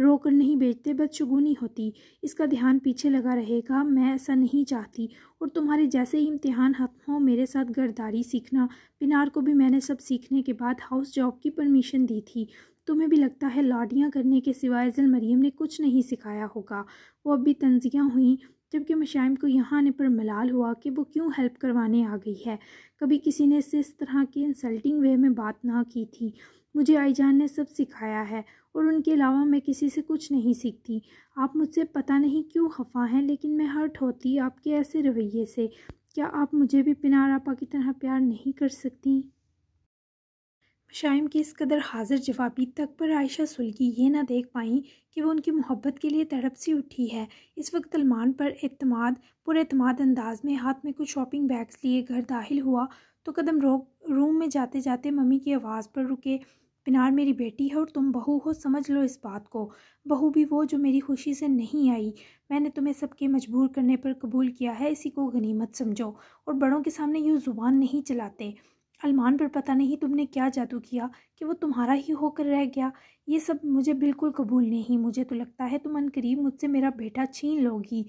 رو کر نہیں بیچتے، بدشگونی ہوتی۔ اس کا دھیان پیچھے لگا رہے گا، میں ایسا نہیں چاہتی۔ اور تمہارے جیسے ہی امتحان ختم ہو میرے ساتھ گرداری سیکھنا۔ پنار کو بھی میں نے سب سیکھنے کے بعد ہاؤس جاب کی پرمیشن دی تھی۔ تمہیں بھی لگتا ہے لاڈیاں کرنے کے سوائے ذل مریم نے کچھ نہیں سکھایا ہوگا۔ وہ اب بھی تنزیاں ہوئیں، جبکہ مشائم کو یہاں آنے پر ملال ہوا کہ وہ کیوں ہیلپ کروانے آ گئی ہے۔ کبھی کسی نے اس سے اس طرح کی انسلٹنگ وے میں بات نہ کی تھی۔ مجھے آئی جان نے سب سکھایا ہے اور ان کے علاوہ میں کسی سے کچھ نہیں سیکھتی۔ آپ مجھ سے پتہ نہیں کیوں خفا ہیں، لیکن میں ہرٹ ہوتی آپ کے ایسے رویے سے۔ کیا آپ مجھے بھی پنار آپا کی طرح پیار نہیں کر سکتی؟ مشائم کی اس قدر حاضر جوابی تک پر عائشہ سلگی یہ نہ دیکھ پائیں کہ وہ ان کی محبت کے لیے تڑپ سی اٹھی ہے۔ اس وقت سلمان پر اعتماد انداز میں ہاتھ میں کچھ شاپنگ بیگز لیے گھر داخل ہوا تو قدم روم میں جاتے جاتے ممی کی آواز پر رکے۔ پنار میری بیٹی ہے اور تم بہو ہو، سمجھ لو اس بات کو۔ بہو بھی وہ جو میری خوشی سے نہیں آئی۔ میں نے تمہیں سب کے مجبور کرنے پر قبول کیا ہے، اسی کو غنیمت سمجھو، اور بڑوں کے سامنے یوں زبان نہیں چلاتے۔ سلمان پر پتہ نہیں تم نے کیا جادو کیا کہ وہ تمہارا ہی ہو کر رہ گیا۔ یہ سب مجھے بالکل قبول نہیں۔ مجھے تو لگتا ہے تم عنقریب مجھ سے میرا بیٹا چھین لو گی۔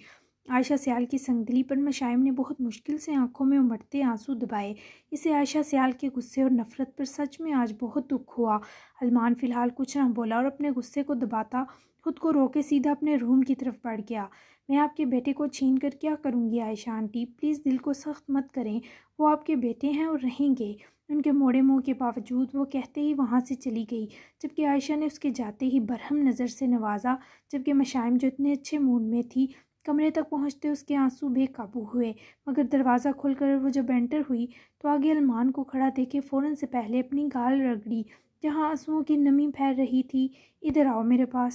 عائشہ سیال کی سنگدلی پر مشائم نے بہت مشکل سے آنکھوں میں امڑتے آنسو دبائے۔ اسے عائشہ سیال کے غصے اور نفرت پر سچ میں آج بہت دکھ ہوا۔ سلمان فی الحال کچھ نہ بولا اور اپنے غصے کو دباتا خود کو روکے سیدھا اپنے روم کی طرف بڑھ گیا۔ میں آپ کے بیٹے کو چھین کر کیا کروں گی عائشہ آنٹی؟ پلیز دل کو سخت مت کریں، وہ آپ کے بیٹے ہیں اور رہیں گے۔ ان کے موڑے منہ کے باوجود وہ کہتے ہی وہاں سے چلی گئی، جبکہ عائشہ نے اس کے جاتے ہی برہم نظر سے نوازا، جبکہ مشائم جو اتنے اچھے موڈ میں تھی کمرے تک پہنچتے اس کے آنسو بے قابو ہوئے۔ مگر دروازہ کھل کر وہ جب انٹر ہوئی تو آگے سلمان کو کھڑا دیکھے فوراً سے پہلے اپنی گال رگڑی جہاں آنسوؤں کی نمی پھیل رہی تھی۔ ادھر آؤ میرے پاس۔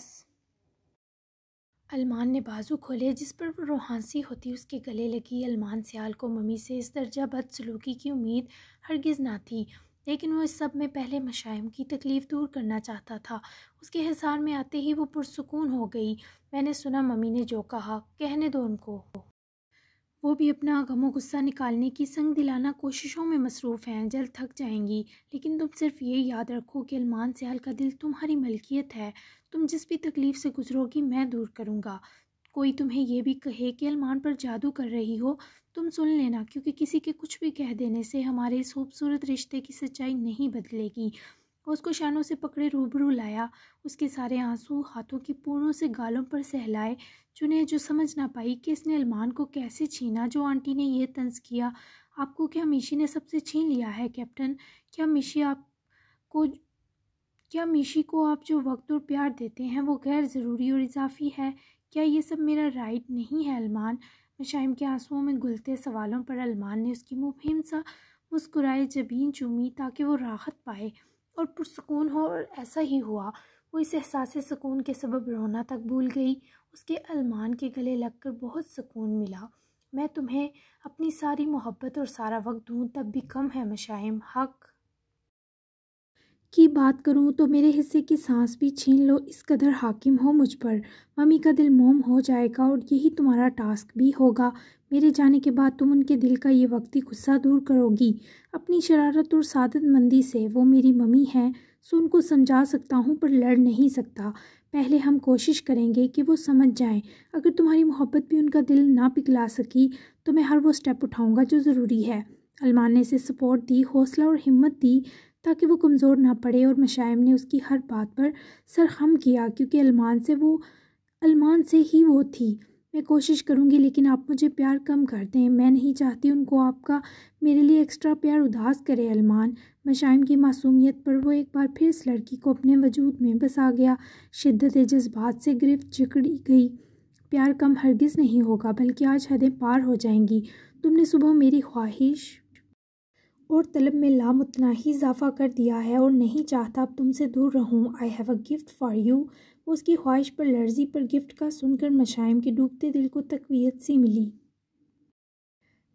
سلمان نے بازو کھولے جس پر وہ روحانسی ہوتی اس کے گلے لگی۔ سلمان سیال کو ممی سے اس درجہ بد سلوکی کی امید ہرگز نہ تھی، لیکن وہ اس سب میں پہلے مشائم کی تکلیف دور کرنا چاہتا تھا۔ اس کے حصار میں آتے ہی وہ پرسکون ہو گئی۔ میں نے سنا ممی نے جو کہا، کہنے دو ان کو۔ وہ بھی اپنا غم و غصہ نکالنے کی سنگ دلانہ کوششوں میں مصروف ہیں، جلد تھک جائیں گی۔ لیکن تم صرف یہ یاد رکھو کہ سلمان سیال کا دل تمہاری ملکیت ہے۔ تم جس بھی تکلیف سے گزرو گی میں دور کروں گا۔ کوئی تمہیں یہ بھی کہے کہ سلمان پر جادو کر رہی ہو، تم سن لینا، کیونکہ کسی کے کچھ بھی کہہ دینے سے ہمارے اس خوبصورت رشتے کی سچائی نہیں بدلے گی۔ وہ اس کو شانوں سے پکڑے روبرو لایا، اس کے سارے آنسو ہاتھوں کی پوروں سے گالوں پر سہلائے، چنے جو سمجھ نہ پائی کہ اس نے سلمان کو کیسے چھینا۔ جو آنٹی نے یہ طنز کیا آپ کو، کیا میشی نے سب سے چھین لیا ہے کیپٹن؟ کیا میشی کو آپ جو وقت اور پیار دیتے ہیں وہ غیر ضروری اور اضافی ہے؟ کیا یہ سب میرا رائٹ نہیں ہے سلمان؟ مشائم کے آنسوؤں میں گلتے سوالوں پر سلمان نے اس کی مبہم سا مسکرائے جبین چومی تاکہ وہ راحت پائے اور پرسکون ہو، اور ایسا ہی ہوا۔ وہ اس احساس سکون کے سبب رونا تک بھول گئی۔ اس کے سلمان کے گلے لگ کر بہت سکون ملا۔ میں تمہیں اپنی ساری محبت اور سارا وقت دوں تب بھی کم ہے مشائم۔ حق کی بات کروں تو میرے حصے کی سانس بھی چھین لو، اس قدر حاکم ہو مجھ پر۔ ممی کا دل موم ہو جائے گا اور یہی تمہارا ٹاسک بھی ہوگا۔ میرے جانے کے بعد تم ان کے دل کا یہ وقتی غصہ دور کرو گی اپنی شرارت اور سعادت مندی سے۔ وہ میری ممی ہیں، سو ان کو سمجھا سکتا ہوں پر لڑ نہیں سکتا۔ پہلے ہم کوشش کریں گے کہ وہ سمجھ جائیں۔ اگر تمہاری محبت بھی ان کا دل نہ پگھلا سکی تو میں ہر وہ سٹیپ اٹھاؤں گا جو ضروری ہے۔ سلمان نے اسے سپورٹ دی، حوصلہ اور ہمت دی تاکہ وہ کمزور نہ پڑے، اور مشائم نے اس کی ہر بات پر سر خم کیا کیونکہ سلمان سے ہی وہ تھی۔ میں کوشش کروں گی لیکن آپ مجھے پیار کم کر دیں، میں نہیں چاہتی ان کو آپ کا میرے لیے ایکسٹرا پیار اداس کرے سلمان۔ مشائم کی معصومیت پر وہ ایک بار پھر اس لڑکی کو اپنے وجود میں بسا گیا، شدت جذبات سے گرفت جکڑی گئی۔ پیار کم ہرگز نہیں ہوگا، بلکہ آج حدیں پار ہو جائیں گی۔ تم نے صبح میری خواہش اور طلب میں لامتناہی اضافہ کر دیا ہے اور نہیں چاہتا اب تم سے دور رہوں۔ I have a gift for you. وہ اس کی خواہش پر لرزی، پر گفٹ کا سن کر مشائم کے ڈوبتے دل کو تقویت سی ملی۔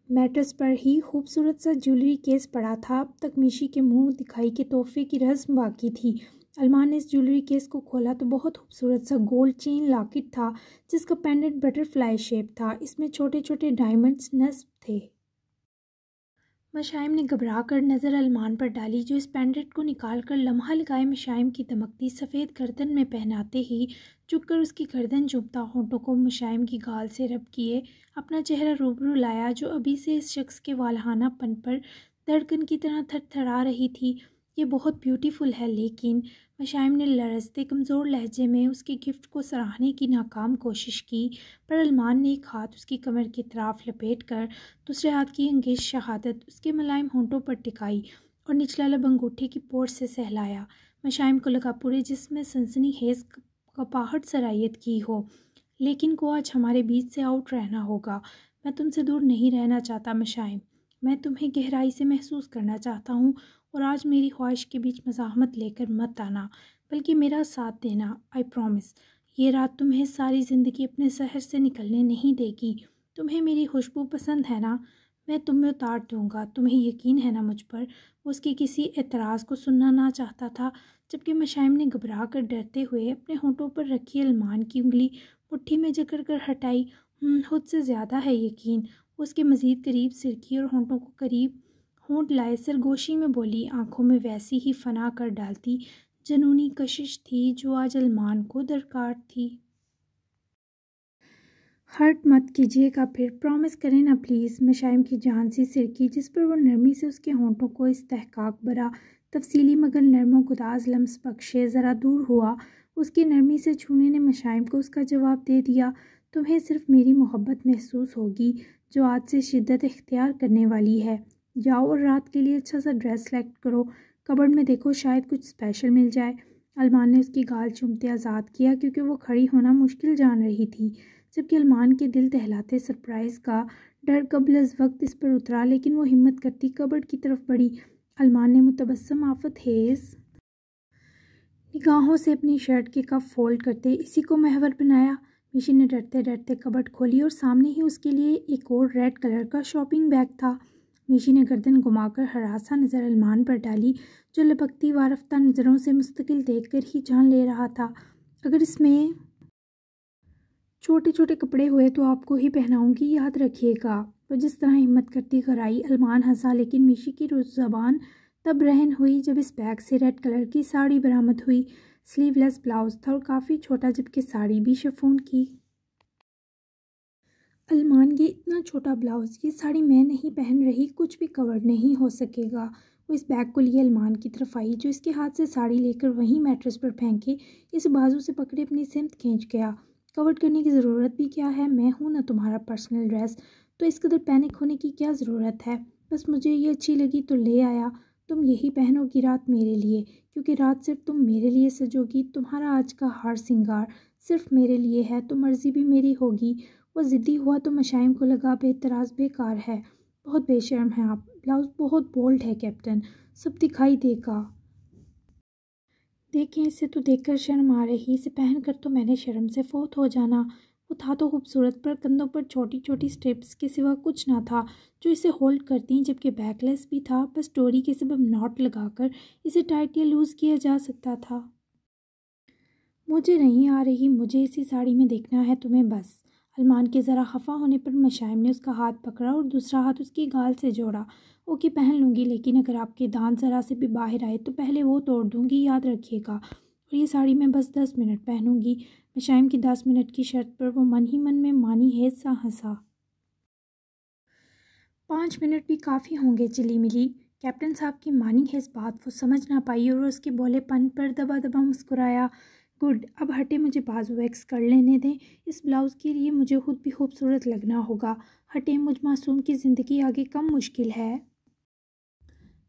میٹرز پر ہی خوبصورت سا جیولری کیس پڑا تھا۔ اب تک میشی کے منہ دکھائی کے تحفے کی رسم باقی تھی۔ سلمان نے اس جیولری کیس کو کھولا تو بہت خوبصورت سا گولڈ چین لاکٹ تھا جس کا پینڈنٹ بٹر فلائی شیپ تھا۔ اس میں چھوٹے چھوٹے ڈائمنڈز نصب تھے۔ مشائم نے گھبرا کر نظر علمان پر ڈالی جو اس پینڈنٹ کو نکال کر لمحہ لگائے مشائم کی دمکتی سفید گردن میں پہناتے ہی جھک کر اس کی گردن چومتا ہونٹوں کو مشائم کی گال سے رب کیے اپنا چہرہ روبرو لایا جو ابھی سے اس شخص کے والہانہ پن پر دھڑکن کی طرح تھر تھرا رہی تھی۔ یہ بہت بیوٹیفل ہے لیکن مشائم نے لرزتے کمزور لہجے میں اس کے گفٹ کو سراہنے کی ناکام کوشش کی، پر علمان نے ایک ہاتھ اس کی کمر کی طرف لپیٹ کر دوسرے ہاتھ کی انگیز شہادت اس کے ملائم ہونٹوں پر ٹکائی اور نچلا لب انگوٹھے کی پوٹ سے سہلایا۔ مشائم کو لگا پورے جسم میں سنسنی خیز کپاہٹ سرایت کی ہو، لیکن کو آج ہمارے بیچ سے آؤٹ رہنا ہوگا۔ میں تم سے دور نہیں رہنا چاہتا مشائم، میں تمہیں گہرائی سے محسوس کرنا چاہتا ہوں، اور آج میری خواہش کے بیچ مزاحمت لے کر مت آنا بلکہ میرا ساتھ دینا۔ آئی پرومس یہ رات تمہیں ساری زندگی اپنے سحر سے نکلنے نہیں دے گی۔ تمہیں میری خوشبو پسند ہے نا؟ میں تمہیں اتار دوں گا، تمہیں یقین ہے نا مجھ پر؟ وہ اس کی کسی اعتراض کو سننا نہ چاہتا تھا، جبکہ مشائم نے گھبرا کر ڈرتے ہوئے اپنے ہونٹوں پر رکھی علمان کی انگلی مٹھی میں جکڑ کر ہٹائی۔ خود سے زیادہ ہے یقین، اس کے مزید قریب سرکی اور ہونٹوں کو قریب ہونٹ لائے سرگوشی میں بولی، آنکھوں میں ویسی ہی فنا کر ڈالتی جنونی کشش تھی جو آج علمان کو درکار تھی۔ ہرٹ مت کیجیے گا پھر، پرومس کریں نا پلیز۔ مشائم کی جان سی سرکی جس پر وہ نرمی سے اس کے ہونٹوں کو استحقاق برا تفصیلی مگر نرم و گداز لمس بخشے ذرا دور ہوا۔ اس کی نرمی سے چھونے نے مشائم کو اس کا جواب دے دیا، تمہیں صرف میری محبت محسوس ہوگی جو آج سے شدت اختیار کرنے والی ہے۔ جاؤ اور رات کے لیے اچھا سا ڈریس سلیکٹ کرو، کبرڈ میں دیکھو شاید کچھ اسپیشل مل جائے۔ علمان نے اس کی گال چومتے آزاد کیا کیونکہ وہ کھڑی ہونا مشکل جان رہی تھی، جبکہ علمان کے دل دہلاتے سرپرائز کا ڈر قبل از وقت اس پر اترا، لیکن وہ ہمت کرتی کبرڈ کی طرف بڑھی۔ علمان نے متبسم آفت خیز نگاہوں سے اپنی شرٹ کے کف فولڈ کرتے اسی کو محور بنایا۔ میشی نے ڈرتے ڈرتے کبرڈ کھولی اور سامنے ہی اس کے لیے ایک اور ریڈ کلر کا شاپنگ بیگ تھا۔ میشی نے گردن گھما کر ہراساں نظر علمان پر ڈالی جو لپکتی وارفتہ نظروں سے مستقل دیکھ کر ہی جان لے رہا تھا، اگر اس میں چھوٹے چھوٹے کپڑے ہوئے تو آپ کو ہی پہناؤں گی، یاد رکھیے گا۔ وہ جس طرح ہمت کرتی گھرائی۔ علمان ہنسا، لیکن میشی کی زبان تب رہن ہوئی جب اس بیگ سے ریڈ کلر کی ساڑی برآمد ہوئی۔ سلیو لیس بلاؤز تھا اور کافی چھوٹا، جبکہ ساڑی بھی شفون کی۔ علمان یہ اتنا چھوٹا بلاؤز، یہ ساڑی میں نہیں پہن رہی، کچھ بھی کور نہیں ہو سکے گا۔ وہ اس بیگ کو لیے علمان کی طرف آئی جو اس کے ہاتھ سے ساڑی لے کر وہیں میٹرس پر پھینکے اسے بازو سے پکڑے اپنی سمت کھینچ گیا۔ کور کرنے کی ضرورت بھی کیا ہے، میں ہوں نا تمہارا پرسنل ڈریس، تو اس قدر پینک ہونے کی کیا ضرورت ہے؟ بس مجھے یہ اچھی لگی تو لے آیا، تم یہی پہنو گی رات میرے لیے، کیونکہ رات صرف تم میرے لیے سجو گی، تمہارا آج کا ہار سنگار صرف میرے لیے ہے، تو مرضی بھی میری ہوگی۔ وہ ضدی ہوا تو مشائم کو لگا بے اعتراض بیکار ہے، بہت بے شرم ہیں آپ، بلاؤز بہت بولڈ ہے کیپٹن، سب دکھائی دے گا۔ دیکھیں اسے تو دیکھ کر شرم آ رہی، اسے پہن کر تو میں نے شرم سے فوت ہو جانا۔ وہ تھا تو خوبصورت، پر کندھوں پر چھوٹی چھوٹی سٹرپس کے سوا کچھ نہ تھا جو اسے ہولڈ کرتی، جبکہ بیک لیس بھی تھا، بس ڈوری کے سبب ناٹ لگا کر اسے ٹائٹ یا لوز کیا جا سکتا تھا۔ مجھے نہیں آ رہی، مجھے اسی ساڑی میں دیکھنا ہے تمہیں بس۔ علمان کے ذرا خفا ہونے پر مشائم نے اس کا ہاتھ پکڑا اور دوسرا ہاتھ اس کی گال سے جوڑا۔ اوکے پہن لوں گی، لیکن اگر آپ کے دانت ذرا سے بھی باہر آئے تو پہلے وہ توڑ دوں گی، یاد رکھیے گا، اور یہ ساڑی میں بس 10 منٹ پہنوں گی۔ مشائم کی 10 منٹ کی شرط پر وہ من ہی من میں مانی حیض سا ہنسا۔ 5 منٹ بھی کافی ہوں گے چلی ملی۔ کیپٹن صاحب کی مانی حیض بات وہ سمجھ نہ پائی اور اس کے بولے پن پر دبا دبا مسکرایا۔ گڈ، اب ہٹے مجھے بازو ویکس کر لینے دیں، اس بلاؤز کے لیے مجھے خود بھی خوبصورت لگنا ہوگا۔ ہٹیں، مجھ معصوم کی زندگی آگے کم مشکل ہے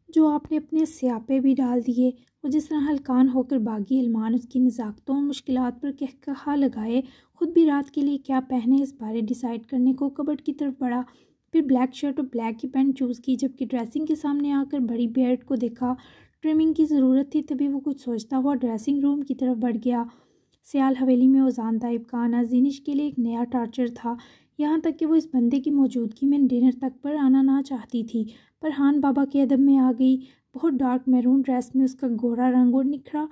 جو آپ نے اپنے سیاپے بھی ڈال دیے۔ وہ جس طرح ہلکان ہو کر باغی، علمان اس کی نزاکتوں اور مشکلات پر کہا لگائے خود بھی رات کے لیے کیا پہنے اس بارے ڈیسائیڈ کرنے کو کبرڈ کی طرف بڑھا، پھر بلیک شرٹ اور بلیک ہی پینٹ چوز کی، جبکہ ڈریسنگ کے سامنے آ کر بڑی بیئرڈ کو دیکھا، ٹرمنگ کی ضرورت تھی، تبھی وہ کچھ سوچتا ہوا ڈریسنگ روم کی طرف بڑھ گیا۔ سیال حویلی میں اوزان طیب کا آنا زینش کے لیے ایک نیا ٹارچر تھا، یہاں تک کہ وہ اس بندے کی موجودگی میں ڈنر تک پر آنا نہ چاہتی تھی، پر ہان بابا کے ادب میں آ گئی۔ بہت ڈارک میرون ڈریس میں اس کا گورا رنگ اور نکھرا،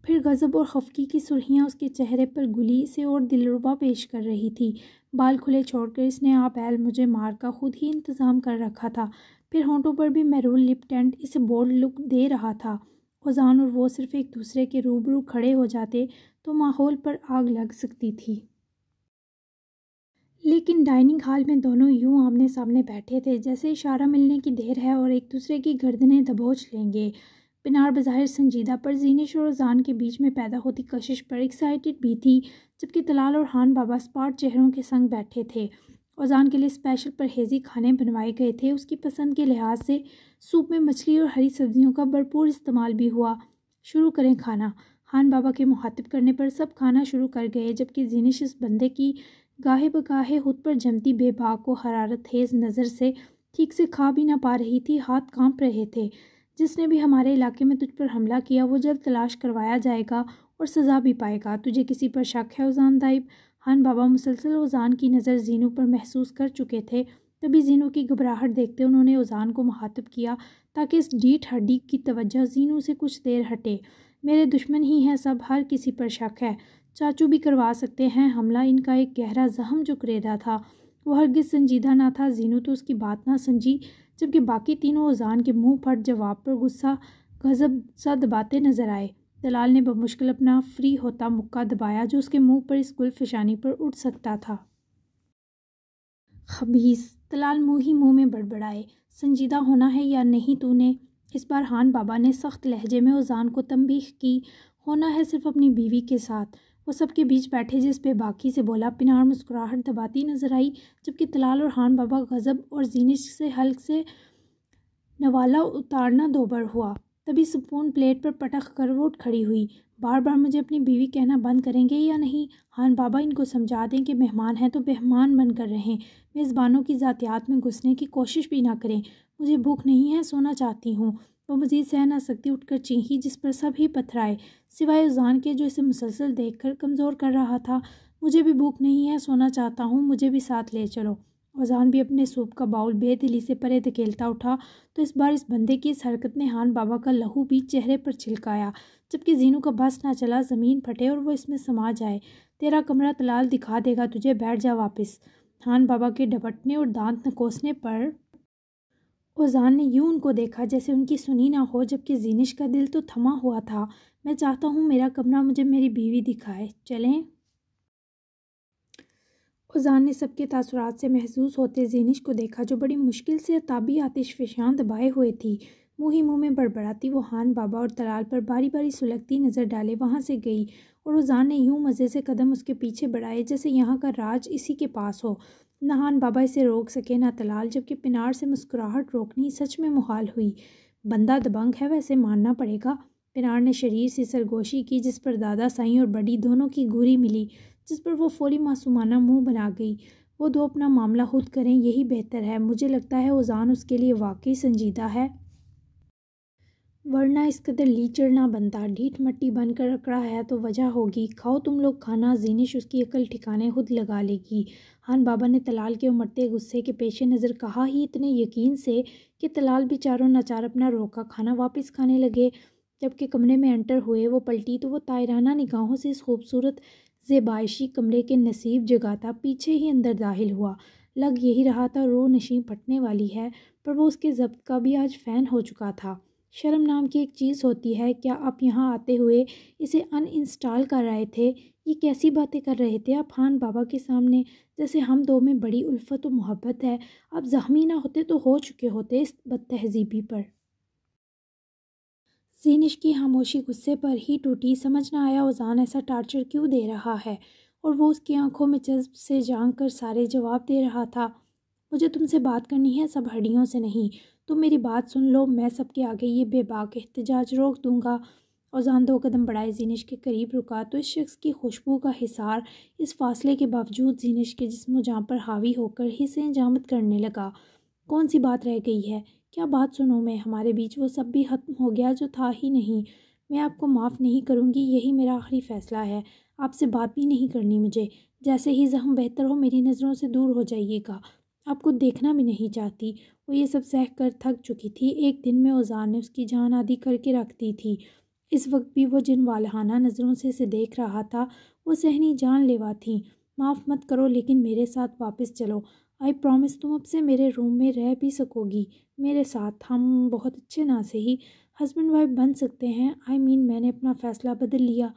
پھر غضب اور خفگی کی سرخیاں اس کے چہرے پر گلی سے اور دلربا پیش کر رہی تھی۔ بال کھلے چھوڑ کر اس نے آپ ایل مجھے مار کا خود ہی انتظام کر رکھا تھا، پھر ہونٹوں پر بھی میرون لپ ٹینٹ اسے بولڈ لک دے رہا تھا۔ اوزان اور وہ صرف ایک دوسرے کے روبرو کھڑے ہو جاتے تو ماحول پر آگ لگ سکتی تھی، لیکن ڈائننگ ہال میں دونوں یوں آمنے سامنے بیٹھے تھے جیسے اشارہ ملنے کی دیر ہے اور ایک دوسرے کی گردنیں دبوچ لیں گے۔ پنار بظاہر سنجیدہ پر زینش اور اوزان کے بیچ میں پیدا ہوتی کشش پر ایکسائٹڈ بھی تھی، جبکہ طلال اور خان بابا اسپاٹ چہروں کے سنگ بیٹھے تھے۔ اوزان کے لیے اسپیشل پرہیزی کھانے بنوائے گئے تھے۔ اس کی پسند کے لحاظ سے سوپ میں مچھلی اور ہری سبزیوں کا بھرپور استعمال بھی ہوا۔ شروع کریں کھانا، خان بابا کے مخاطب کرنے پر سب کھانا شروع کر گئے، جبکہ زینش اس بندے کی گاہے بگاہے خود پر جمتی بے باک و حرارت خیز نظر سے ٹھیک سے کھا بھی نہ پا رہی تھی۔ ہاتھ کانپ رہے تھے۔ جس نے بھی ہمارے علاقے میں تجھ پر حملہ کیا وہ جلد تلاش کروایا جائے گا اور سزا بھی پائے گا۔ تجھے کسی پر شک ہے اوزان دائب؟ خان بابا مسلسل اوزان کی نظر زینو پر محسوس کر چکے تھے۔ تبھی زینو کی گھبراہٹ دیکھتے انہوں نے اوزان کو مخاطب کیا تاکہ اس ڈیٹھ ہڈی کی توجہ زینو سے کچھ دیر ہٹے۔ میرے دشمن ہی ہیں سب، ہر کسی پر شک ہے۔ چاچو بھی کروا سکتے ہیں حملہ۔ ان کا ایک گہرا زخم جو کریدا تھا وہ ہرگز سنجیدہ نہ تھا۔ زینو تو اس کی بات نہ سمجھی، جبکہ باقی تینوں اوزان کے منہ پھٹ جواب پر غصہ غضب سا دباتے نظر آئے۔ طلال نے بمشکل اپنا فری ہوتا مکہ دبایا جو اس کے منہ پر اس گل فشانی پر اٹھ سکتا تھا۔ خبیث! طلال منہ ہی منہ میں بڑبڑائے۔ سنجیدہ ہونا ہے یا نہیں تو نے؟ اس بار خان بابا نے سخت لہجے میں اوزان کو تنبیہ کی۔ ہونا ہے صرف اپنی بیوی کے ساتھ۔ وہ سب کے بیچ بیٹھے جس بے باکی سے بولا۔ پنار مسکراہٹ دباتی نظر آئی، جبکہ طلال اور خان بابا غضب اور زینش سے حلق سے نوالا اتارنا دوبر ہوا۔ تبھی سپون پلیٹ پر پٹک کر وہ اٹھ کھڑی ہوئی۔ بار بار مجھے اپنی بیوی کہنا بند کریں گے یا نہیں؟ خان بابا ان کو سمجھا دیں کہ مہمان ہیں تو مہمان بن کر رہیں، میزبانوں کی ذاتیات میں گھسنے کی کوشش بھی نہ کریں۔ مجھے بھوک نہیں ہے، سونا چاہتی ہوں۔ وہ مزید سہ نہ سکتی اٹھ کر چیخی، جس پر سب ہی پتھرائے سوائے اوزان کے جو اسے مسلسل دیکھ کر کمزور کر رہا تھا۔ مجھے بھی بھوک نہیں ہے، سونا چاہتا ہوں، مجھے بھی ساتھ لے چلو۔ اوزان بھی اپنے سوپ کا باؤل بے دلی سے پرے دھکیلتا اٹھا تو اس بار اس بندے کی اس حرکت نے خان بابا کا لہو بھی چہرے پر چھلکایا، جبکہ زینو کا بس نہ چلا زمین پھٹے اور وہ اس میں سما جائے۔ تیرا کمرہ طلال دکھا دے گا تجھے، بیٹھ جا واپس۔ خان بابا کے ڈپٹنے اور دانت نکوسنے پر اوزان نے یوں ان کو دیکھا جیسے ان کی سنی نہ ہو، جبکہ زینش کا دل تو تھما ہوا تھا۔ میں چاہتا ہوں میرا کمرہ مجھے میری بیوی دکھائے، چلیں؟ اوزان نے سب کے تاثرات سے محظوظ ہوتے زینش کو دیکھا جو بڑی مشکل سے تابی آتش فشاں دبائے ہوئے تھی۔ منہ ہی منہ میں بڑبڑاتی وہ خان بابا اور طلال پر باری باری سلگتی نظر ڈالے وہاں سے گئی، اور اوزان نے یوں مزے سے قدم اس کے پیچھے بڑھائے جیسے یہاں کا راج اسی کے پاس ہو۔ نہ خان بابا اسے روک سکے نہ طلال، جبکہ پنار سے مسکراہٹ روکنی سچ میں محال ہوئی۔ بندہ دبنگ ہے ویسے ماننا پڑے گا۔ پنار نے شریر سی سرگوشی کی جس پر دادا سائیں اور بڑی دونوں کی گوری ملی، جس پر وہ فوری معصومانہ منہ بنا گئی۔ وہ دو اپنا معاملہ خود کریں، یہی بہتر ہے۔ مجھے لگتا ہے اوزان اس کے لیے واقعی سنجیدہ ہے، ورنہ اس قدر لیچڑ نہ بنتا۔ ڈھیٹ مٹی بن کر اکڑا ہے تو وجہ ہوگی۔ کھاؤ تم لوگ کھانا، زینش اس کی عقل ٹھکانے خود لگا لے گی۔ خان بابا نے طلال کے امڑتے غصے کے پیش نظر کہا ہی اتنے یقین سے کہ طلال بھی چاروں ناچار اپنا روکا کھانا واپس کھانے لگے۔ جبکہ کمرے میں انٹر ہوئے وہ پلٹی تو وہ طائرانہ نگاہوں سے اس خوبصورت زیبائشی کمرے کے نصیب جگاتا پیچھے ہی اندر داخل ہوا۔ لگ یہی رہا تھا روح نشیں پھٹنے والی ہے، پر وہ اس کے ضبط کا بھی آج فین ہو چکا تھا۔ شرم نام کی ایک چیز ہوتی ہے، کیا آپ یہاں آتے ہوئے اسے ان انسٹال کر رہے تھے؟ یہ کیسی باتیں کر رہے تھے آپ خان بابا کے سامنے؟ جیسے ہم دو میں بڑی الفت و محبت ہے۔ آپ زخمی نہ ہوتے تو ہو چکے ہوتے اس بد تہذیبی پر۔ زینش کی خاموشی غصے پر ہی ٹوٹی۔ سمجھ نہ آیا اوزان ایسا ٹارچر کیوں دے رہا ہے، اور وہ اس کی آنکھوں میں جذب سے جھانک کر سارے جواب دے رہا تھا۔ مجھے تم سے بات کرنی ہے، سب ہڈیوں سے نہیں۔ تم میری بات سن لو، میں سب کے آگے یہ بے باک احتجاج روک دوں گا۔ اوزان دو قدم بڑھائے زینش کے قریب رکا تو اس شخص کی خوشبو کا حصار اس فاصلے کے باوجود زینش کے جسم و جاں پر حاوی ہو کر حصیں جامد کرنے لگا۔ کون سی بات رہ گئی ہے؟ کیا بات سنوں میں؟ ہمارے بیچ وہ سب بھی ختم ہو گیا جو تھا ہی نہیں۔ میں آپ کو معاف نہیں کروں گی، یہی میرا آخری فیصلہ ہے۔ آپ سے بات بھی نہیں کرنی مجھے۔ جیسے ہی زخم بہتر ہو میری نظروں سے دور ہو جائیے گا۔ آپ کو دیکھنا بھی نہیں چاہتی۔ وہ یہ سب سہ کر تھک چکی تھی۔ ایک دن میں اوزان نے اس کی جان آدھی کر کے رکھ دی تھی۔ اس وقت بھی وہ جن والہانہ نظروں سے اسے دیکھ رہا تھا وہ صحنی جان لیوا تھیں۔ معاف مت کرو لیکن میرے ساتھ واپس چلو۔ آئی پرومس تم اب سے میرے روم میں رہ بھی سکو گی میرے ساتھ. ہم بہت اچھے نہ سے ہی ہسبینڈ وائف بن سکتے ہیں. میں نے اپنا فیصلہ بدل لیا.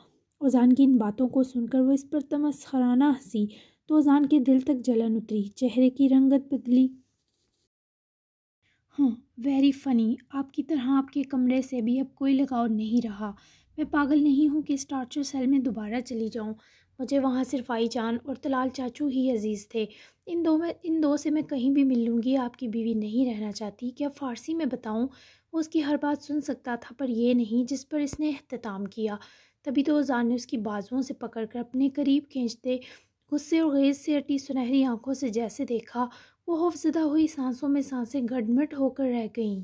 اوزان کی ان باتوں کو سن کر وہ اس پر تمسخرانہ ہنسی تو اوزان کے دل تک جلن اتری، چہرے کی رنگت بدلی. ہاں، ویری فنی. آپ کی طرح آپ کے کمرے سے بھی اب کوئی لگاؤ نہیں رہا. میں پاگل نہیں ہوں کہ اس ٹارچر سیل میں دوبارہ چلی جاؤں. مجھے وہاں صرف آئی جان اور طلال چاچو ہی عزیز تھے. ان دو سے میں کہیں بھی مل لوں گی. آپ کی بیوی نہیں رہنا چاہتی. کیا فارسی میں بتاؤں؟ وہ اس کی ہر بات سن سکتا تھا، پر یہ نہیں جس پر اس نے اختتام کیا. تبھی تو اوزان نے اس کی بازوؤں سے پکڑ کر اپنے قریب کھینچتے غصے اور غیظ سے اٹی سنہری آنکھوں سے جیسے دیکھا، وہ خوفزدہ ہوئی سانسوں میں سانسیں گڈمڈ ہو کر رہ گئیں.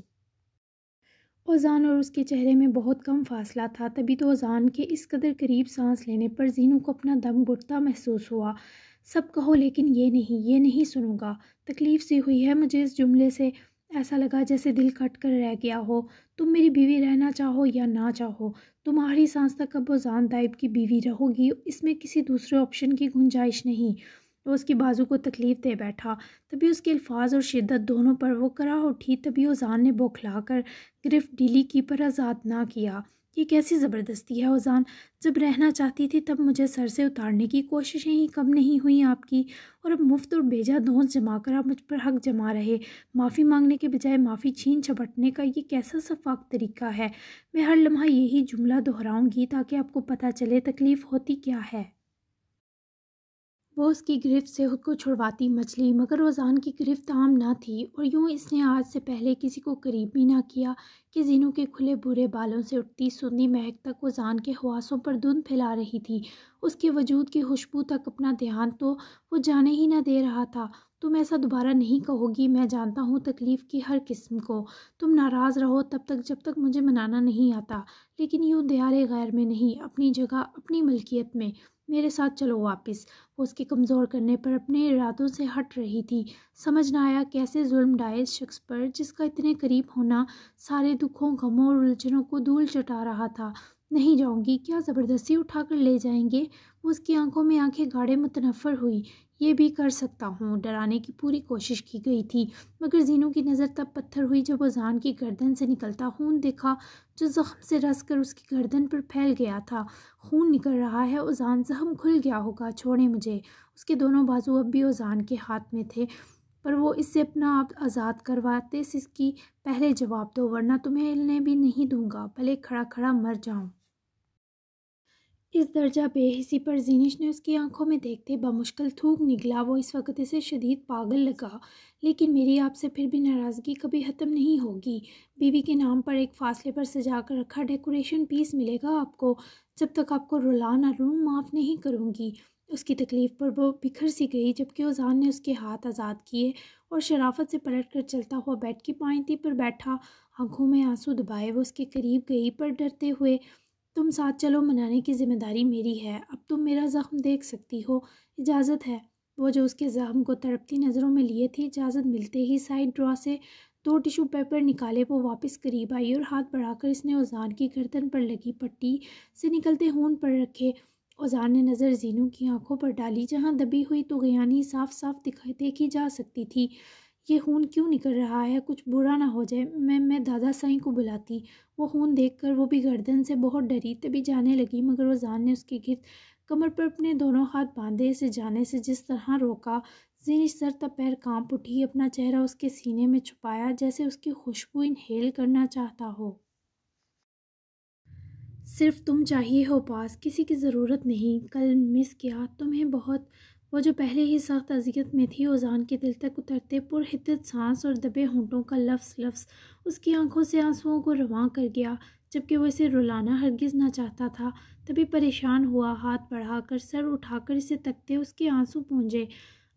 اوزان اور اس کے چہرے میں بہت کم فاصلہ تھا. تبھی تو اوزان کے اس قدر قریب سانس لینے پر زینو کو اپنا دم گھٹتا محسوس ہوا. سب کہو لیکن یہ نہیں سنوں گا. تکلیف سی ہوئی ہے مجھے اس جملے سے. ایسا لگا جیسے دل کٹ کر رہ گیا ہو. تم میری بیوی رہنا چاہو یا نہ چاہو، تم آخری سانس تک اب اوزان طیب کی بیوی رہو گی. اس میں کسی دوسرے آپشن کی گنجائش نہیں. وہ اس کی بازو کو تکلیف دے بیٹھا. تبھی اس کے الفاظ اور شدت دونوں پر وہ کرا اٹھی. تبھی اوزان نے بوکھلا کر گرفت ڈھیلی کی پر آزاد نہ کیا. یہ کیسی زبردستی ہے اوزان؟ جب رہنا چاہتی تھی تب مجھے سر سے اتارنے کی کوششیں ہی کم نہیں ہوئیں آپ کی، اور اب مفت اور بیجا دھونس جما کر آپ مجھ پر حق جما رہے. معافی مانگنے کے بجائے معافی چھین چھپٹنے کا یہ کیسا شفاف طریقہ ہے؟ میں ہر لمحہ یہی جملہ دہراؤں گی تاکہ آپ کو پتہ چلے تکلیف ہوتی کیا ہے. وہ اس کی گرفت سے خود کو چھڑواتی مچلی، مگر اوزان کی گرفت عام نہ تھی، اور یوں اس نے آج سے پہلے کسی کو قریب بھی نہ کیا کہ زینو کے کھلے برے بالوں سے اٹھتی سوندھی مہک تک اوزان کے حواسوں پر دھند پھیلا رہی تھی. اس کے وجود کی خوشبو تک اپنا دھیان تو وہ جانے ہی نہ دے رہا تھا. تم ایسا دوبارہ نہیں کہو گی. میں جانتا ہوں تکلیف کی ہر قسم کو. تم ناراض رہو تب تک جب تک مجھے منانا نہیں آتا، لیکن یوں دیار غیر میں نہیں، اپنی جگہ، اپنی ملکیت میں. میرے ساتھ چلو واپس. وہ اس کے کمزور کرنے پر اپنے ارادوں سے ہٹ رہی تھی. سمجھ نہ آیا کیسے ظلم ڈھائے اس شخص پر جس کا اتنے قریب ہونا سارے دکھوں، غموں اور الجھنوں کو دھول چٹا رہا تھا. نہیں جاؤں گی. کیا زبردستی اٹھا کر لے جائیں گے؟ وہ اس کی آنکھوں میں آنکھیں گاڑے متنفر ہوئی. یہ بھی کر سکتا ہوں. ڈرانے کی پوری کوشش کی گئی تھی، مگر زینو کی نظر تب پتھر ہوئی جب اوزان کی گردن سے نکلتا خون دیکھا جو زخم سے رس کر اس کی گردن پر پھیل گیا تھا. خون نکل رہا ہے اوزان، زخم کھل گیا ہوگا، چھوڑیں مجھے. اس کے دونوں بازو اب بھی اوزان کے ہاتھ میں تھے، پر وہ اس سے اپنا آپ آزاد کرواتے اس کی پہلے جواب دو، ورنہ تمہیں ہلنے بھی نہیں دوں گا، بھلے کھڑا کھڑا مر جاؤں. اس درجہ بے حسی پر زینش نے اس کی آنکھوں میں دیکھتے بمشکل تھوک نگلا. وہ اس وقت اسے شدید پاگل لگا. لیکن میری آپ سے پھر بھی ناراضگی کبھی ختم نہیں ہوگی. بیوی کے نام پر ایک فاصلے پر سجا کر رکھا ڈیکوریشن پیس ملے گا آپ کو. جب تک آپ کو رلا نہ لوں معاف نہیں کروں گی. اس کی تکلیف پر وہ بکھر سی گئی، جبکہ اوزان نے اس کے ہاتھ آزاد کیے اور شرافت سے پلٹ کر چلتا ہوا بیڈ کی پائنتی پر بیٹھا، آنکھوں میں آنسو دبائے. وہ اس کے قریب گئی پر ڈرتے ہوئے. تم ساتھ چلو، منانے کی ذمہ داری میری ہے. اب تم میرا زخم دیکھ سکتی ہو، اجازت ہے. وہ جو اس کے زخم کو تڑپتی نظروں میں لیے تھی، اجازت ملتے ہی سائڈ ڈرا سے 2 ٹیشو پیپر نکالے. وہ واپس قریب آئی اور ہاتھ بڑھا کر اس نے اوزان کی گردن پر لگی پٹی سے نکلتے خون پر رکھے. اوزان نے نظر زینو کی آنکھوں پر ڈالی جہاں دبی ہوئی توغیانی صاف صاف دیکھی جا سکتی تھی. یہ خون کیوں نکل رہا ہے؟ کچھ برا نہ ہو جائے. میں دادا سائیں کو بلاتی. وہ خون دیکھ کر وہ بھی گردن سے بہت ڈری، تبھی جانے لگی، مگر اوزان نے اس کے گرد کمر پر اپنے دونوں ہاتھ باندھے اسے جانے سے جس طرح روکا. زینش سر تا پیر کانپ اٹھی، اپنا چہرہ اس کے سینے میں چھپایا جیسے اس کی خوشبو انہیل کرنا چاہتا ہو. صرف تم چاہیے ہو پاس، کسی کی ضرورت نہیں. کل مس کیا تمہیں بہت. وہ جو پہلے ہی سخت اذیت میں تھی، اوزان کے دل تک اترتے پرحدت سانس اور دبے ہونٹوں کا لفظ اس کی آنکھوں سے آنسوؤں کو رواں کر گیا، جبکہ وہ اسے رلانا ہرگز نہ چاہتا تھا. تبھی پریشان ہوا، ہاتھ بڑھا کر سر اٹھا کر اسے تکتے اس کے آنسو پونجے.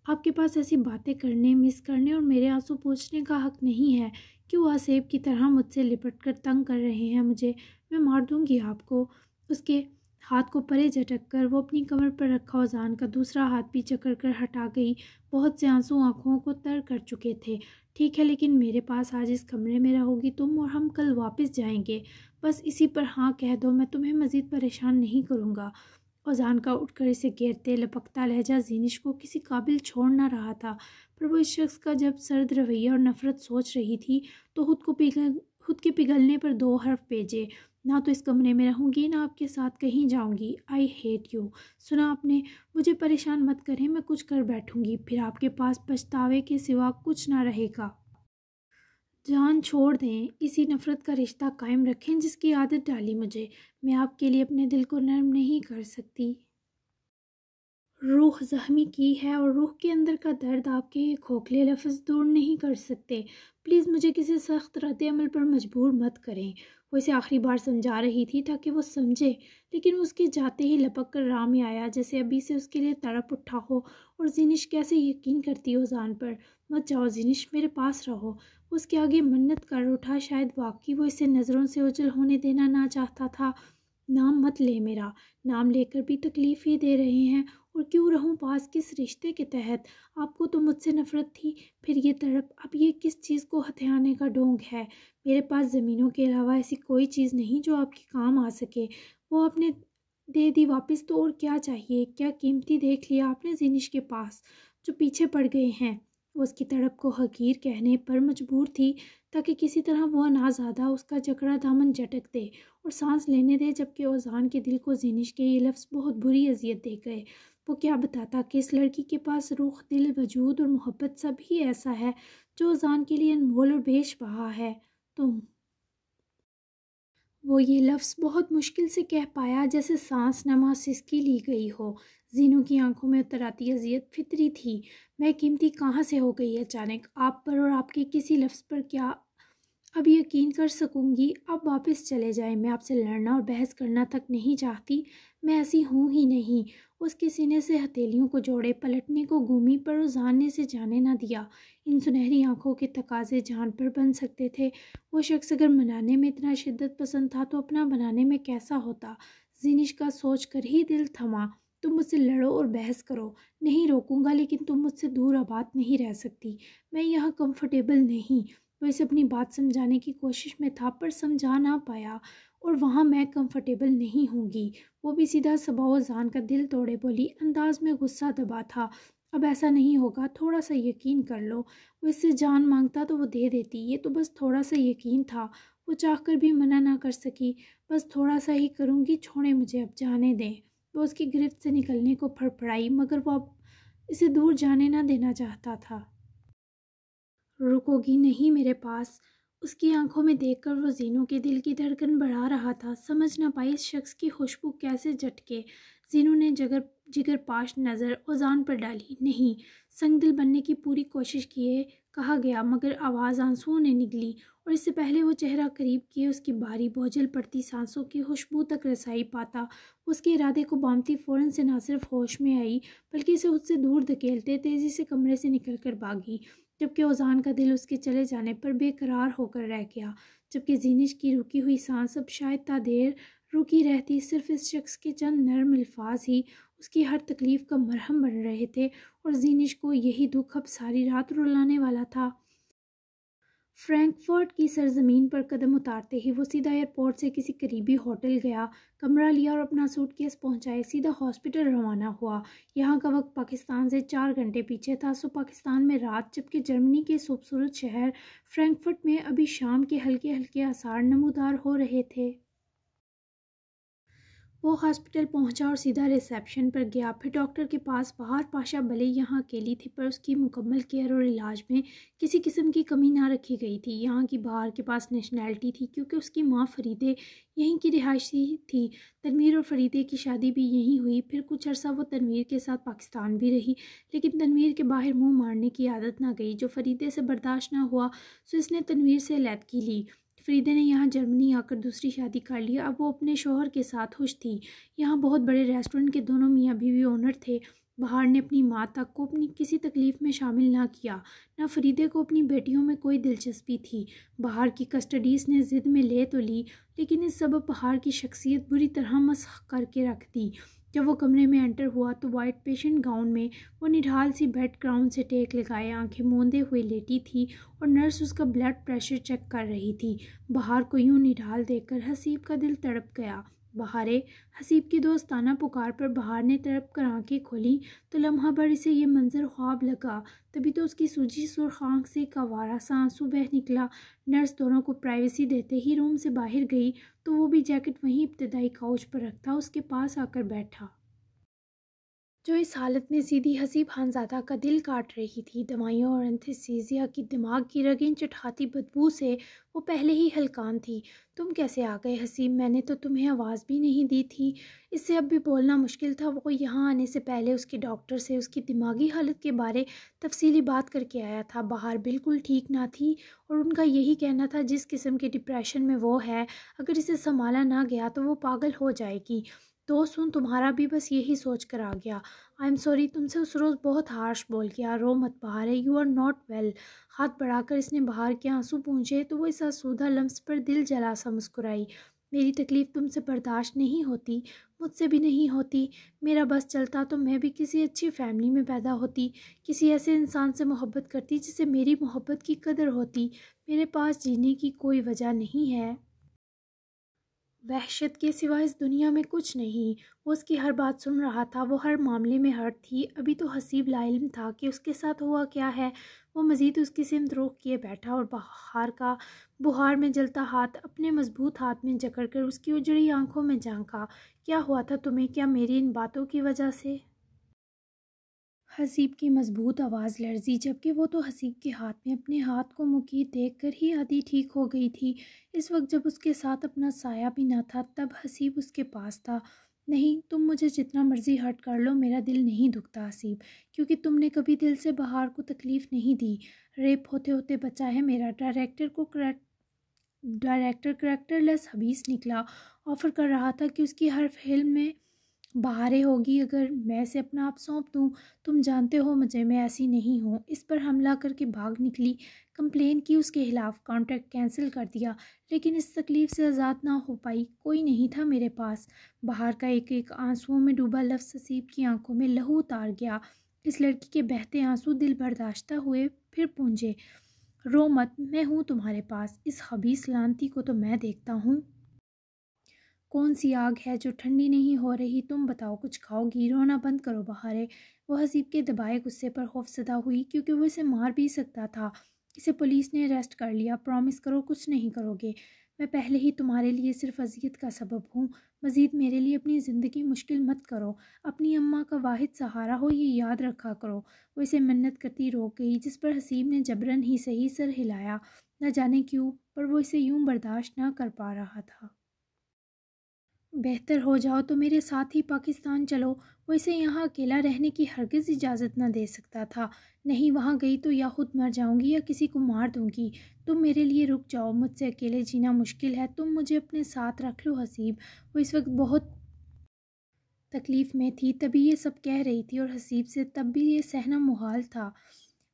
آپ کے پاس ایسی باتیں کرنے، مس کرنے اور میرے آنسو پوچھنے کا حق نہیں ہے. کیوں آسیب کی طرح مجھ سے لپٹ کر تنگ کر رہے ہیں مجھے؟ میں مار دوں گی آپ کو. اس کے ہاتھ کو پرے جھٹک کر وہ اپنی کمر پر رکھا اوزان کا دوسرا ہاتھ بھی جکڑ کر ہٹا گئی. بہت سے آنسو آنکھوں کو تر کر چکے تھے. ٹھیک ہے، لیکن میرے پاس آج اس کمرے میں رہو گی تم، اور ہم کل واپس جائیں گے. بس اسی پر ہاں کہہ دو، میں تمہیں مزید پریشان نہیں کروں گا. اوزان کا اٹھ کر اسے گھیرتے لپکتا لہجہ زینش کو کسی قابل چھوڑ نہ رہا تھا، پر وہ اس شخص کا جب سرد رویہ اور نفرت سوچ رہی تھی تو خود کے پگھلنے پر 2 حرف بھیجے، نہ تو اس کمرے میں رہوں گی، نہ آپ کے ساتھ کہیں جاؤں گی، آئی ہیٹ یو۔ سنا آپ نے؟ مجھے پریشان مت کریں، میں کچھ کر بیٹھوں گی، پھر آپ کے پاس پچھتاوے کے سوا کچھ نہ رہے گا۔ جان چھوڑ دیں، اسی نفرت کا رشتہ قائم رکھیں جس کی عادت ڈالی مجھے۔ میں آپ کے لیے اپنے دل کو نرم نہیں کر سکتی۔ روح زخمی کی ہے اور روح کے اندر کا درد آپ کے یہ کھوکھلے لفظ دور نہیں کر سکتے۔ پلیز مجھے کسی سخت رد عمل پر مجبور مت کریں۔ وہ اسے آخری بار سمجھا رہی تھی تاکہ وہ سمجھے، لیکن اس کے جاتے ہی لپک کر راہ میں آیا جیسے ابھی سے اس کے لیے تڑپ اٹھا ہو۔ اور زینش کیسے یقین کرتی اوزان پر؟ مت جاؤ زینش، میرے پاس رہو۔ وہ اس کے آگے منت کر اٹھا، شاید واقعی وہ اسے نظروں سے اوجھل ہونے دینا نہ چاہتا تھا۔ نام مت لے میرا، نام لے کر بھی تکلیف ہی دے رہے ہیں، اور کیوں رہوں پاس کس رشتے کے تحت؟ آپ کو تو مجھ سے نفرت تھی، پھر یہ تڑپ، اب یہ کس چیز کو ہتھیانے کا ڈھونگ ہے؟ میرے پاس زمینوں کے علاوہ ایسی کوئی چیز نہیں جو آپ کے کام آ سکے۔ وہ آپ نے دے دی واپس تو اور کیا چاہیے؟ کیا قیمتی دیکھ لیا آپ نے زینش کے پاس جو پیچھے پڑ گئے ہیں؟ وہ اس کی تڑپ کو حقیر کہنے پر مجبور تھی تاکہ کسی طرح وہ نازادہ اس کا جکڑا دامن جھٹک دے اور سانس لینے دے، جبکہ اوزان کے دل کو زینش کے یہ لفظ بہت بری اذیت دے گئے۔ وہ کیا بتاتا کہ اس لڑکی کے پاس روح، دل، وجود اور محبت سب ہی ایسا ہے جو اوزان کے لیے انمول اور بیش بہا ہے۔ تم۔ وہ یہ لفظ بہت مشکل سے کہہ پایا، جیسے سانس نما سسکی لی گئی ہو۔ زینوں کی آنکھوں میں اتر آتی اذیت فطری تھی۔ میں قیمتی کہاں سے ہو گئی اچانک؟ آپ پر اور آپ کے کسی لفظ پر کیا اب یقین کر سکوں گی؟ اب واپس چلے جائیں، میں آپ سے لڑنا اور بحث کرنا تک نہیں چاہتی، میں ایسی ہوں ہی نہیں۔ اس کے سینے سے ہتھیلیوں کو جوڑے، پلٹنے کو گھومی، پر اوزان نے اسے جانے نہ دیا۔ ان سنہری آنکھوں کے تقاضے جان پر بن سکتے تھے۔ وہ شخص اگر منانے میں اتنا شدت پسند تھا تو اپنا بنانے میں کیسا ہوتا؟ زینش کا سوچ کر ہی دل تھما۔ تم مجھ سے لڑو اور بحث کرو، نہیں روکوں گا، لیکن تم مجھ سے دور آباد نہیں رہ سکتی۔ میں یہاں کمفرٹیبل نہیں۔ وہ اسے اپنی بات سمجھانے کی کوشش میں تھا پر سمجھا نہ پایا، اور وہاں میں کمفرٹیبل نہیں ہوں گی۔ وہ بھی سیدھا سباہ اوزان کا دل توڑے بولی، انداز میں غصہ دبا تھا۔ اب ایسا نہیں ہوگا، تھوڑا سا یقین کر لو۔ وہ اس سے جان مانگتا تو وہ دے دیتی، یہ تو بس تھوڑا سا یقین تھا۔ وہ چاہ کر بھی منع نہ کر سکی۔ بس تھوڑا سا ہی کروں گی، چھوڑیں مجھے، اب جانے دیں۔ وہ اس کی گرفت سے نکلنے کو پھڑپڑائی، مگر وہ اب اسے دور جانے نہ دینا چاہتا تھا۔ رکو گی نہیں میرے پاس؟ اس کی آنکھوں میں دیکھ کر وہ زینوں کے دل کی دھڑکن بڑھا رہا تھا۔ سمجھ نہ پائی اس شخص کی خوشبو کیسے جھٹکے۔ زینوں نے جگر پاش نظر اوزان پر ڈالی۔ نہیں، سنگ دل بننے کی پوری کوشش کیے کہا گیا، مگر آواز آنسوؤں نے نگلی، اور اس سے پہلے وہ چہرہ قریب کیے اس کی بھاری بوجھل پڑتی سانسوں کی خوشبو تک رسائی پاتا، اس کے ارادے کو بامتی فوراً سے نہ صرف ہوش میں آئی بلکہ اسے خود سے دور دھکیلتے تیزی سے کمرے سے نکل کر بھاگی، جبکہ اوزان کا دل اس کے چلے جانے پر بے قرار ہو کر رہ گیا، جبکہ زینش کی رکی ہوئی سانس اب شاید تا دیر رکی رہتی، صرف اس شخص کے چند نرم الفاظ ہی اس کی ہر تکلیف کا مرہم بن رہے تھے، اور زینش کو یہی دکھ اب ساری رات رلانے والا تھا۔ فرینکفرٹ کی سرزمین پر قدم اتارتے ہی وہ سیدھا ایئرپورٹ سے کسی قریبی ہوٹل گیا، کمرہ لیا اور اپنا سوٹ کیس پہنچائے سیدھا ہاسپٹل روانہ ہوا۔ یہاں کا وقت پاکستان سے 4 گھنٹے پیچھے تھا، سو پاکستان میں رات، جبکہ جرمنی کے خوبصورت شہر فرینکفرٹ میں ابھی شام کے ہلکے ہلکے آثار نمودار ہو رہے تھے۔ وہ ہاسپٹل پہنچا اور سیدھا ریسیپشن پر گیا، پھر ڈاکٹر کے پاس۔ بہار پاشا بھلے یہاں اکیلی تھی، پر اس کی مکمل کیئر اور علاج میں کسی قسم کی کمی نہ رکھی گئی تھی۔ یہاں کی بہار کے پاس نیشنلٹی تھی کیونکہ اس کی ماں فریدے یہیں کی رہائشی تھی۔ تنویر اور فریدے کی شادی بھی یہیں ہوئی، پھر کچھ عرصہ وہ تنویر کے ساتھ پاکستان بھی رہی، لیکن تنویر کے باہر منہ مارنے کی عادت نہ گئی، جو فریدے سے برداشت نہ ہوا، سو اس نے تنویر سے علیحدگی لی۔ فریدے نے یہاں جرمنی آ کر دوسری شادی کر لی، اب وہ اپنے شوہر کے ساتھ خوش تھی۔ یہاں بہت بڑے ریسٹورنٹ کے دونوں میاں بیوی اونر تھے۔ بہار نے اپنی ماں تک کو اپنی کسی تکلیف میں شامل نہ کیا، نہ فریدے کو اپنی بیٹیوں میں کوئی دلچسپی تھی۔ بہار کی کسٹڈیز نے ضد میں لے تو لی، لیکن اس سبب بہار کی شخصیت بری طرح مسخ کر کے رکھ دی۔ جب وہ کمرے میں انٹر ہوا تو وائٹ پیشنٹ گاؤن میں وہ نڈھال سی بیڈ کراؤن سے ٹیک لگائے آنکھیں موندے ہوئے لیٹی تھی، اور نرس اس کا بلڈ پریشر چیک کر رہی تھی۔ بہار کو یوں نڈھال دیکھ کر حسیب کا دل تڑپ گیا۔ بہارے، حسیب کی دوستانہ پکار پر بہار نے تڑپ کر آنکھیں کھولیں تو لمحہ بھر اسے یہ منظر خواب لگا۔ تبھی تو اس کی سوجی سرخ آنکھ سے ایک آوارہ سا آنسو بہہ نکلا۔ نرس دونوں کو پرائیویسی دیتے ہی روم سے باہر گئی تو وہ بھی جیکٹ وہیں ابتدائی کاؤچ پر رکھا اس کے پاس آ کر بیٹھا، جو اس حالت میں سیدھی حسیب خانزادہ کا دل کاٹ رہی تھی۔ دوائیوں اور انتھیسیزیا کی دماغ کی رگیں چٹخاتی بدبو سے وہ پہلے ہی ہلکان تھی۔ تم کیسے آ گئے حسیب؟ میں نے تو تمہیں آواز بھی نہیں دی تھی۔ اس سے اب بھی بولنا مشکل تھا۔ وہ یہاں آنے سے پہلے اس کے ڈاکٹر سے اس کی دماغی حالت کے بارے تفصیلی بات کر کے آیا تھا۔ بہار بالکل ٹھیک نہ تھی اور ان کا یہی کہنا تھا جس قسم کے ڈپریشن میں وہ ہے، اگر اسے سنبھالا نہ گیا تو وہ پاگل ہو جائے گی۔ دوست ہوں تمہارا بھی بس یہی سوچ کر آ گیا۔ آئی ایم سوری، تم سے اس روز بہت ہارش بول گیا۔ رو مت بہارے، یو آر ناٹ ویل۔ ہاتھ بڑھا کر اس نے بہار کے آنسو پونچھے تو وہ اس آسودہ لمس پر دل جلا سا مسکرائی۔ میری تکلیف تم سے برداشت نہیں ہوتی، مجھ سے بھی نہیں ہوتی۔ میرا بس چلتا تو میں بھی کسی اچھی فیملی میں پیدا ہوتی، کسی ایسے انسان سے محبت کرتی جسے میری محبت کی قدر ہوتی۔ میرے پاس جینے کی کوئی وجہ نہیں ہے۔ وحشت کے سوا اس دنیا میں کچھ نہیں۔ وہ اس کی ہر بات سن رہا تھا، وہ ہر معاملے میں ہرٹ تھی۔ ابھی تو حسیب لاعلم تھا کہ اس کے ساتھ ہوا کیا ہے۔ وہ مزید اس کی سمت رخ کیے بیٹھا اور بہار کا بخار میں جلتا ہاتھ اپنے مضبوط ہاتھ میں جکڑ کر اس کی اجڑی آنکھوں میں جھانکا۔ کیا ہوا تھا تمہیں؟ کیا میری ان باتوں کی وجہ سے؟ حسیب کی مضبوط آواز لرزی، جبکہ وہ تو حسیب کے ہاتھ میں اپنے ہاتھ کو مقید دیکھ کر ہی آدھی ٹھیک ہو گئی تھی۔ اس وقت جب اس کے ساتھ اپنا سایہ بھی نہ تھا تب حسیب اس کے پاس تھا۔ نہیں، تم مجھے جتنا مرضی ہرٹ کر لو، میرا دل نہیں دکھتا حسیب، کیونکہ تم نے کبھی دل سے بہار کو تکلیف نہیں دی۔ ریپ ہوتے ہوتے بچا ہے میرا ڈائریکٹر کریکٹر لیس حبیث نکلا، آفر کر رہا تھا کہ اس کی ہر فلم میں بہاریں ہوگی اگر میں اسے اپنا آپ سونپ دوں۔ تم جانتے ہو میں ایسی نہیں ہوں۔ اس پر حملہ کر کے بھاگ نکلی، کمپلین کی اس کے خلاف، کانٹریکٹ کینسل کر دیا، لیکن اس تکلیف سے آزاد نہ ہو پائی۔ کوئی نہیں تھا میرے پاس۔ بہار کا ایک ایک آنسوؤں میں ڈوبا لفظ حسیب کی آنکھوں میں لہو اتار گیا۔ اس لڑکی کے بہتے آنسو دل برداشتہ ہوئے پھر پونجے۔ رو مت، میں ہوں تمہارے پاس۔ اس خبیث لعنتی کو تو میں دیکھتا ہوں۔ کون سی آگ ہے جو ٹھنڈی نہیں ہو رہی؟ تم بتاؤ، کچھ کھاؤ گی؟ رونا بند کرو بہارے۔ وہ حسیب کے دبائے غصے پر خوفزدہ ہوئی کیونکہ وہ اسے مار بھی سکتا تھا۔ اسے پولیس نے اریسٹ کر لیا۔ پرامس کرو کچھ نہیں کرو گے۔ میں پہلے ہی تمہارے لیے صرف اذیت کا سبب ہوں، مزید میرے لیے اپنی زندگی مشکل مت کرو۔ اپنی اماں کا واحد سہارا ہو، یہ یاد رکھا کرو۔ وہ اسے منت کرتی روک گئی، جس پر حسیب نے جبراً ہی صحیح سر ہلایا، نہ جانے کیوں، پر وہ اسے یوں برداشت نہ کر پا رہا تھا۔ بہتر ہو جاؤ تو میرے ساتھ ہی پاکستان چلو۔ وہ اسے یہاں اکیلا رہنے کی ہرگز اجازت نہ دے سکتا تھا۔ نہیں، وہاں گئی تو یا خود مر جاؤں گی یا کسی کو مار دوں گی۔ تم میرے لیے رک جاؤ، مجھ سے اکیلے جینا مشکل ہے، تم مجھے اپنے ساتھ رکھ لو حسیب۔ وہ اس وقت بہت تکلیف میں تھی، تبھی یہ سب کہہ رہی تھی، اور حسیب سے تب بھی یہ سہنا محال تھا۔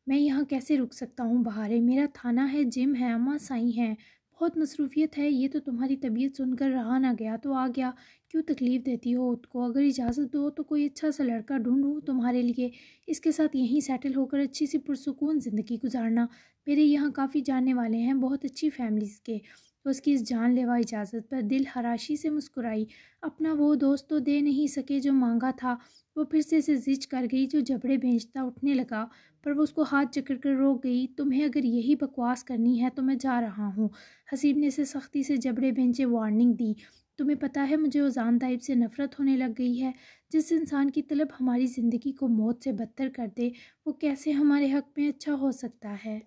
میں یہاں کیسے رک سکتا ہوں بہارے؟ میرا تھانہ ہے، جم ہے، اماں سائیں ہیں، بہت مصروفیت ہے۔ یہ تو تمہاری طبیعت سن کر رہا نہ گیا تو آ گیا۔ کیوں تکلیف دیتی ہو خود کو؟ اگر اجازت دو تو کوئی اچھا سا لڑکا ڈھونڈوں تمہارے لیے، اس کے ساتھ یہیں سیٹل ہو کر اچھی سی پرسکون زندگی گزارنا۔ میرے یہاں کافی جاننے والے ہیں، بہت اچھی فیملیز کے۔ تو اس کی اس جان لیوا اجازت پر دل خراشی سے مسکرائی۔ اپنا وہ دوست تو دے نہیں سکے جو مانگا تھا۔ وہ پھر سے اسے زج کر گئی جو جبڑے بھیجتا اٹھنے لگا، پر وہ اس کو ہاتھ جکڑ کر روک گئی۔ تمہیں اگر یہی بکواس کرنی ہے تو میں جا رہا ہوں۔ حسیب نے اسے سختی سے جبڑے بھیجے وارننگ دی۔ تمہیں پتہ ہے مجھے اذان طیب سے نفرت ہونے لگ گئی ہے۔ جس انسان کی طلب ہماری زندگی کو موت سے بدتر کر دے، وہ کیسے ہمارے حق میں اچھا ہو سکتا ہے؟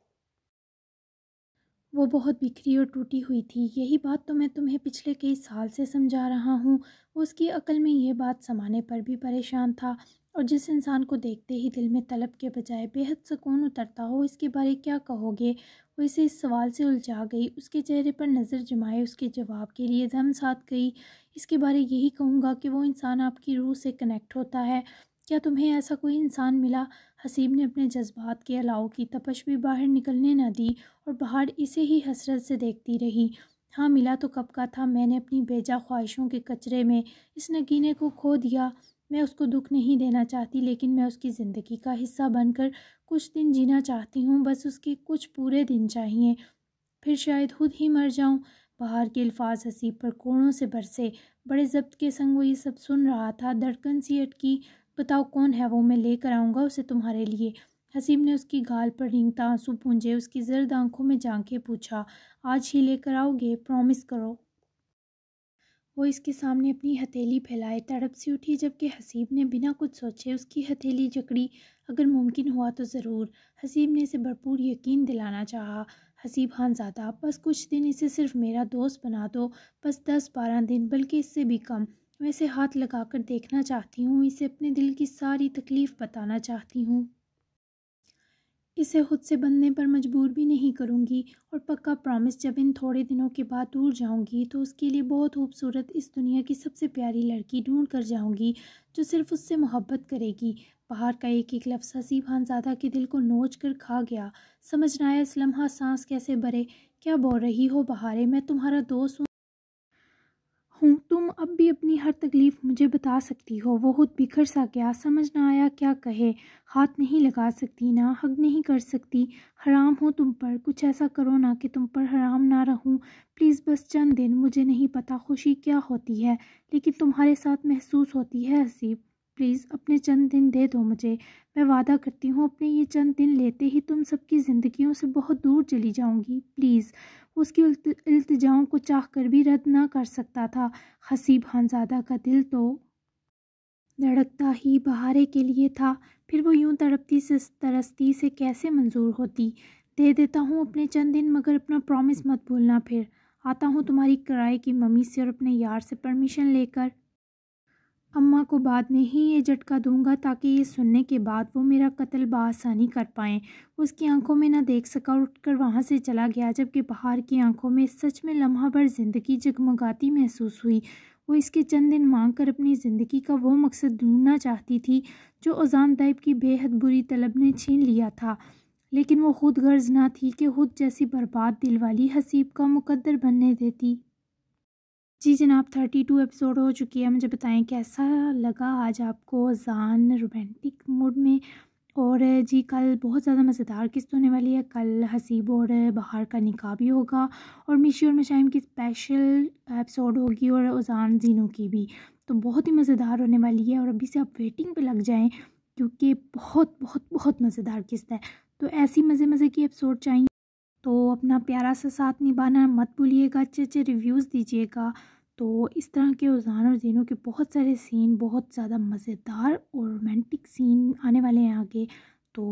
وہ بہت بکھری اور ٹوٹی ہوئی تھی۔ یہی بات تو میں تمہیں پچھلے کئی سال سے سمجھا رہا ہوں۔ وہ اس کی عقل میں یہ بات سمانے پر بھی پریشان تھا، اور جس انسان کو دیکھتے ہی دل میں طلب کے بجائے بے حد سکون اترتا ہو، اس کے بارے کیا کہو گے؟ وہ اسے اس سوال سے الجھا گئی، اس کے چہرے پر نظر جمائے اس کے جواب کے لیے دم ساتھ گئی۔ اس کے بارے یہی کہوں گا کہ وہ انسان آپ کی روح سے کنیکٹ ہوتا ہے۔ کیا تمہیں ایسا کوئی انسان ملا؟ حسیب نے اپنے جذبات کے الاؤ کی تپش بھی باہر نکلنے نہ دی، اور بہار اسے ہی حسرت سے دیکھتی رہی۔ ہاں ملا تو کب کا تھا، میں نے اپنی بیجا خواہشوں کے کچرے میں اس نگینے کو کھو دیا۔ میں اس کو دکھ نہیں دینا چاہتی، لیکن میں اس کی زندگی کا حصہ بن کر کچھ دن جینا چاہتی ہوں، بس اس کے کچھ پورے دن چاہیے، پھر شاید خود ہی مر جاؤں۔ بہار کے الفاظ حسیب پر کوڑوں سے برسے۔ بڑے ضبط کے سنگ وہ یہ سب سن رہا تھا۔ دھڑکن سی اٹکی۔ بتاؤ کون ہے وہ، میں لے کر آؤں گا اسے تمہارے لیے۔ حسیب نے اس کی گال پر رینگتا آنسو پونجے اس کی زرد آنکھوں میں جھانک کے پوچھا، آج ہی لے کر آؤ گے؟ پرومس کرو۔ وہ اس کے سامنے اپنی ہتھیلی پھیلائے تڑپ سی اٹھی، جبکہ حسیب نے بنا کچھ سوچے اس کی ہتھیلی جکڑی۔ اگر ممکن ہوا تو ضرور۔ حسیب نے اسے بھرپور یقین دلانا چاہا۔ حسیب خانزادہ، بس کچھ دن اسے صرف میرا دوست بنا دو، بس 10-12 دن، بلکہ اس سے بھی کم۔ میں اسے ہاتھ لگا کر دیکھنا چاہتی ہوں، اسے اپنے دل کی ساری تکلیف بتانا چاہتی ہوں۔ اسے خود سے بندھنے پر مجبور بھی نہیں کروں گی، اور پکا پرومس، جب ان تھوڑے دنوں کے بعد دور جاؤں گی تو اس کے لیے بہت خوبصورت اس دنیا کی سب سے پیاری لڑکی ڈھونڈ کر جاؤں گی جو صرف اس سے محبت کرے گی۔ بہار کا ایک ایک لفظ حسیب خانزادہ کے دل کو نوچ کر کھا گیا۔ سمجھ نہ آیا اس لمحہ سانس کیسے بھرے۔ کیا بول رہی ہو بہارے، میں تمہارا دوست ہوں، تم اب بھی اپنی ہر تکلیف مجھے بتا سکتی ہو۔ وہ خود بکھر سا گیا، سمجھ نہ آیا کیا کہے۔ ہاتھ نہیں لگا سکتی نا، حق نہیں کر سکتی، حرام ہوں تم پر، کچھ ایسا کرو نا کہ تم پر حرام نہ رہوں پلیز، بس چند دن۔ مجھے نہیں پتا خوشی کیا ہوتی ہے، لیکن تمہارے ساتھ محسوس ہوتی ہے حسیب، پلیز اپنے چند دن دے دو مجھے۔ میں وعدہ کرتی ہوں اپنے یہ چند دن لیتے ہی تم سب کی زندگیوں سے بہت دور چلی جاؤں گی، پلیز۔ اس کی التجاؤں کو چاہ کر بھی رد نہ کر سکتا تھا۔ حسیب خانزادہ کا دل تو دھڑکتا ہی بہارے کے لیے تھا، پھر وہ یوں تڑپتی ترستی سے کیسے منظور ہوتی۔ دے دیتا ہوں اپنے چند دن، مگر اپنا پرومس مت بھولنا۔ پھر آتا ہوں تمہاری کرائے کی ممی سے اور اپنے یار سے پرمیشن لے کر اماں کو بعد میں ہی یہ جھٹکا دوں گا تاکہ یہ سننے کے بعد وہ میرا قتل بآسانی کر پائیں۔ اس کی آنکھوں میں نہ دیکھ سکا اور اٹھ کر وہاں سے چلا گیا، جبکہ بہار کی آنکھوں میں سچ میں لمحہ بھر زندگی جگمگاتی محسوس ہوئی۔ وہ اس کے چند دن مانگ کر اپنی زندگی کا وہ مقصد ڈھونڈنا چاہتی تھی جو اذان طیب کی بے حد بری طلب نے چھین لیا تھا، لیکن وہ خود غرض نہ تھی کہ خود جیسی برباد دل والی حسیب کا مقدر بننے دیتی۔ جی جناب، 32 ایپیسوڈ ہو چکی ہے۔ مجھے بتائیں کیسا لگا آج آپ کو اذان رومانٹک موڈ میں۔ اور جی کل بہت زیادہ مزیدار قسط ہونے والی ہے۔ کل حسیب اور بہار کا نکاح بھی ہوگا، اور میشی اور مشائم کی اسپیشل ایپیسوڈ ہوگی، اور اذان زینوں کی بھی، تو بہت ہی مزیدار ہونے والی ہے۔ اور ابھی سے آپ ویٹنگ پہ لگ جائیں کیونکہ بہت بہت بہت مزیدار قسط ہے۔ تو ایسی مزے کی ایپیسوڈ چاہیے تو اپنا پیارا سا ساتھ نبھانا مت بھولیے گا، اچھے ریویوز دیجیے گا۔ تو اس طرح کے اذان اور زینوں کے بہت سارے سین، بہت زیادہ مزیدار اور رومانٹک سین آنے والے ہیں آگے، تو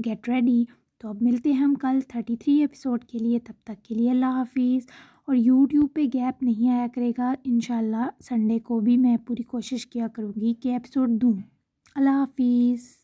گیٹ ریڈی۔ تو اب ملتے ہیں ہم کل 33 ایپیسوڈ کے لیے، تب تک کے لیے اللہ حافظ۔ اور یوٹیوب پہ گیپ نہیں آیا کرے گا، انشاءاللہ سنڈے کو بھی میں پوری کوشش کیا کروں گی کہ ایپیسوڈ دوں۔ اللہ حافظ۔